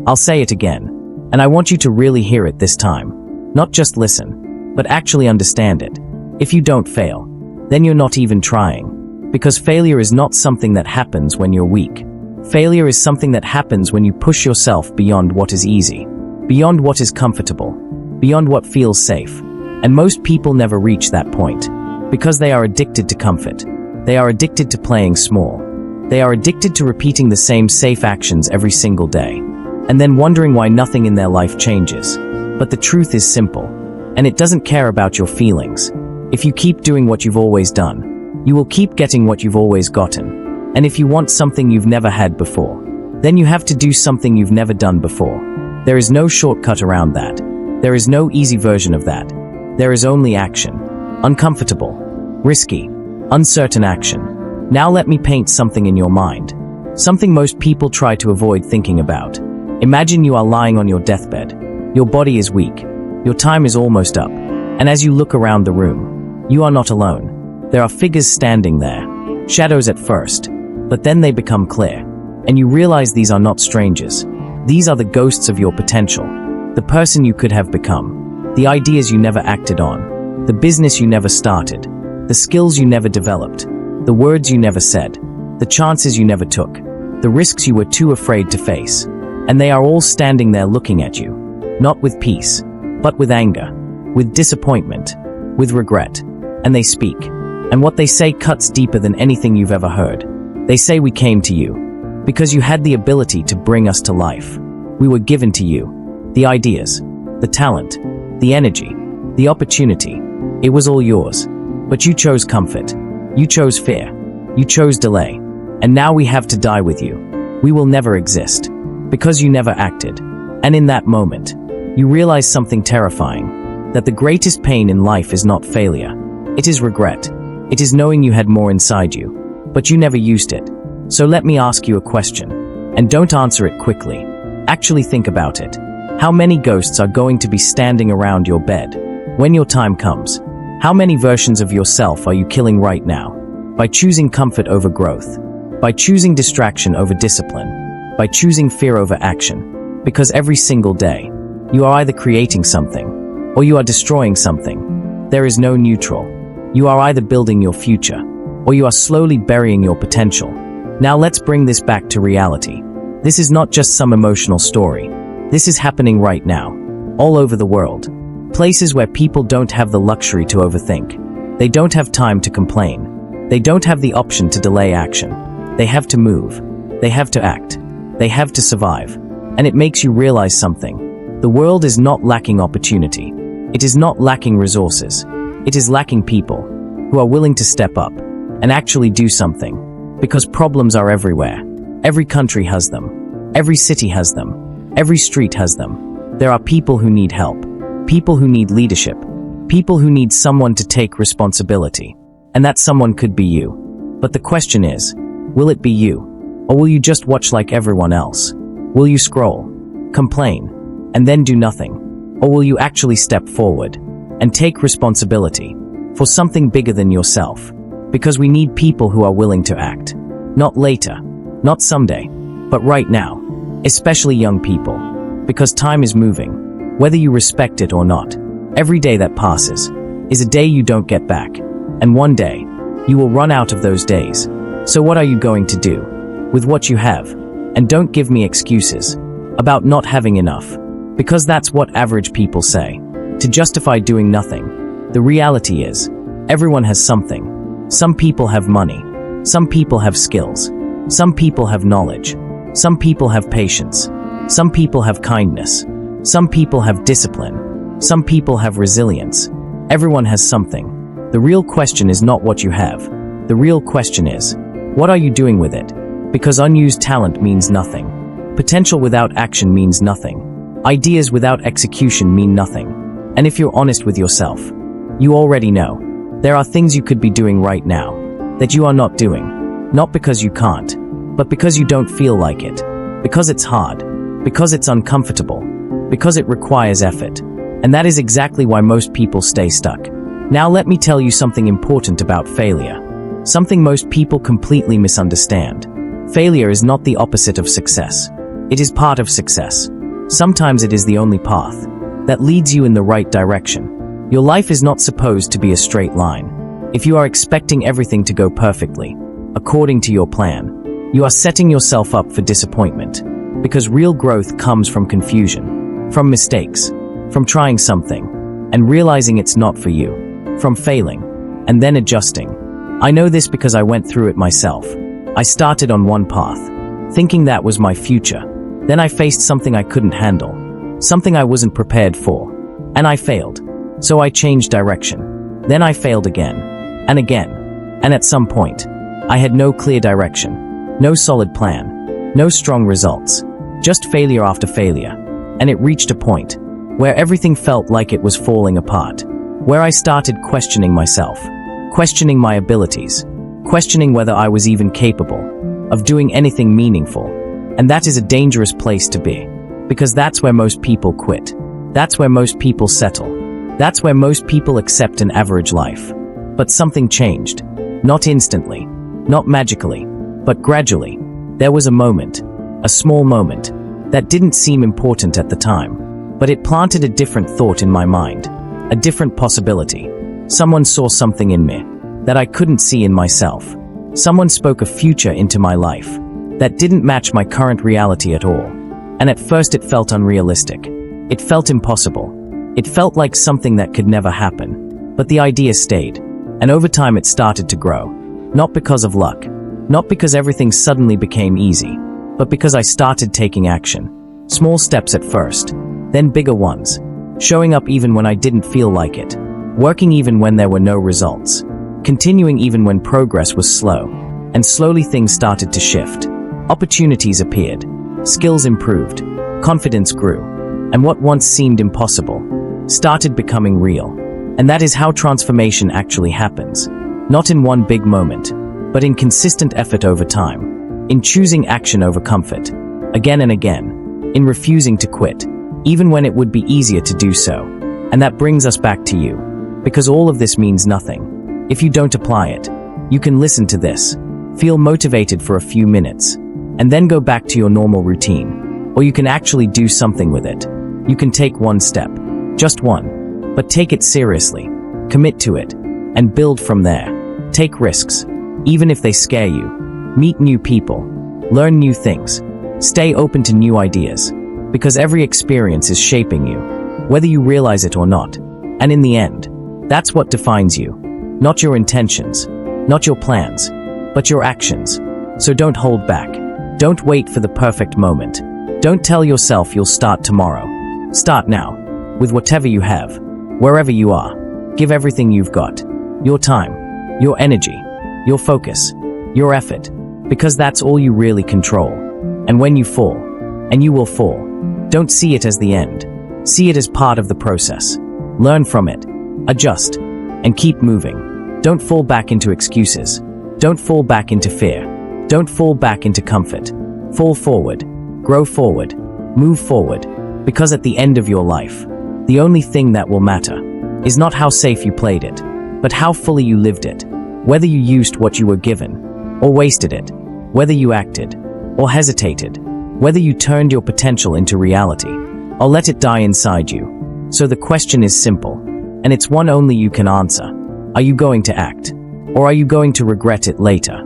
I'll say it again, and I want you to really hear it this time. Not just listen, but actually understand it. If you don't fail, then you're not even trying. Because failure is not something that happens when you're weak. Failure is something that happens when you push yourself beyond what is easy, beyond what is comfortable, beyond what feels safe. And most people never reach that point, because they are addicted to comfort. They are addicted to playing small. They are addicted to repeating the same safe actions every single day, and then wondering why nothing in their life changes. But the truth is simple, and it doesn't care about your feelings. If you keep doing what you've always done, you will keep getting what you've always gotten. And if you want something you've never had before, then you have to do something you've never done before. There is no shortcut around that. There is no easy version of that. There is only action. Uncomfortable, risky, uncertain action. Now let me paint something in your mind. Something most people try to avoid thinking about. Imagine you are lying on your deathbed. Your body is weak. Your time is almost up. And as you look around the room, you are not alone. There are figures standing there. Shadows at first, but then they become clear. And you realize these are not strangers. These are the ghosts of your potential. The person you could have become. The ideas you never acted on. The business you never started. The skills you never developed. The words you never said. The chances you never took. The risks you were too afraid to face. And they are all standing there looking at you. Not with peace, but with anger, with disappointment, with regret. And they speak. And what they say cuts deeper than anything you've ever heard. They say we came to you because you had the ability to bring us to life. We were given to you. The ideas, the talent, the energy, the opportunity. It was all yours. But you chose comfort. You chose fear. You chose delay. And now we have to die with you. We will never exist. Because you never acted. And in that moment, you realize something terrifying. That the greatest pain in life is not failure. It is regret. It is knowing you had more inside you. But you never used it. So let me ask you a question. And don't answer it quickly. Actually think about it. How many ghosts are going to be standing around your bed when your time comes? How many versions of yourself are you killing right now? By choosing comfort over growth. By choosing distraction over discipline. By choosing fear over action. Because every single day, you are either creating something, or you are destroying something. There is no neutral. You are either building your future, or you are slowly burying your potential. Now let's bring this back to reality. This is not just some emotional story. This is happening right now, all over the world. Places where people don't have the luxury to overthink. They don't have time to complain. They don't have the option to delay action. They have to move. They have to act. They have to survive. And it makes you realize something. The world is not lacking opportunity. It is not lacking resources. It is lacking people who are willing to step up and actually do something. Because problems are everywhere. Every country has them. Every city has them. Every street has them. There are people who need help. People who need leadership. People who need someone to take responsibility. And that someone could be you. But the question is, will it be you? Or will you just watch like everyone else? Will you scroll, complain, and then do nothing? Or will you actually step forward and take responsibility for something bigger than yourself? Because we need people who are willing to act. Not later, not someday, but right now. Especially young people. Because time is moving, whether you respect it or not. Every day that passes is a day you don't get back. And one day, you will run out of those days. So what are you going to do with what you have? And don't give me excuses about not having enough. Because that's what average people say, to justify doing nothing. The reality is, everyone has something. Some people have money. Some people have skills. Some people have knowledge. Some people have patience. Some people have kindness. Some people have discipline. Some people have resilience. Everyone has something. The real question is not what you have. The real question is, what are you doing with it? Because unused talent means nothing. Potential without action means nothing. Ideas without execution mean nothing. And if you're honest with yourself, you already know. There are things you could be doing right now that you are not doing. Not because you can't, but because you don't feel like it. Because it's hard. Because it's uncomfortable. Because it requires effort. And that is exactly why most people stay stuck. Now let me tell you something important about failure. Something most people completely misunderstand. Failure is not the opposite of success. It is part of success. Sometimes it is the only path that leads you in the right direction. Your life is not supposed to be a straight line. If you are expecting everything to go perfectly, according to your plan, you are setting yourself up for disappointment. Because real growth comes from confusion, from mistakes, from trying something and realizing it's not for you, from failing and then adjusting. I know this because I went through it myself. I started on one path, thinking that was my future. Then I faced something I couldn't handle, something I wasn't prepared for, and I failed. So I changed direction. Then I failed again, and again, and at some point, I had no clear direction, no solid plan, no strong results, just failure after failure. And it reached a point where everything felt like it was falling apart, where I started questioning myself, questioning my abilities, questioning whether I was even capable of doing anything meaningful. And that is a dangerous place to be, because that's where most people quit. That's where most people settle. That's where most people accept an average life. But something changed. Not instantly, not magically, but gradually. There was a moment, a small moment, that didn't seem important at the time, but it planted a different thought in my mind, a different possibility. Someone saw something in me that I couldn't see in myself. Someone spoke a future into my life that didn't match my current reality at all. And at first it felt unrealistic. It felt impossible. It felt like something that could never happen. But the idea stayed, and over time it started to grow. Not because of luck, not because everything suddenly became easy, but because I started taking action. Small steps at first, then bigger ones. Showing up even when I didn't feel like it. Working even when there were no results. Continuing even when progress was slow. And slowly things started to shift. Opportunities appeared. Skills improved. Confidence grew. And what once seemed impossible started becoming real. And that is how transformation actually happens. Not in one big moment, but in consistent effort over time. In choosing action over comfort. Again and again. In refusing to quit, even when it would be easier to do so. And that brings us back to you. Because all of this means nothing if you don't apply it. You can listen to this, feel motivated for a few minutes, and then go back to your normal routine. Or you can actually do something with it. You can take one step, just one, but take it seriously, commit to it, and build from there. Take risks, even if they scare you. Meet new people, learn new things, stay open to new ideas, because every experience is shaping you, whether you realize it or not. And in the end, that's what defines you. Not your intentions, not your plans, but your actions. So don't hold back. Don't wait for the perfect moment. Don't tell yourself you'll start tomorrow. Start now, with whatever you have, wherever you are. Give everything you've got. Your time, your energy, your focus, your effort, because that's all you really control. And when you fall, and you will fall, don't see it as the end. See it as part of the process. Learn from it, adjust, and keep moving. Don't fall back into excuses. Don't fall back into fear. Don't fall back into comfort. Fall forward, grow forward, move forward, because at the end of your life, the only thing that will matter is not how safe you played it, but how fully you lived it. Whether you used what you were given, or wasted it, whether you acted, or hesitated, whether you turned your potential into reality, or let it die inside you. So the question is simple, and it's one only you can answer. Are you going to act? Or are you going to regret it later?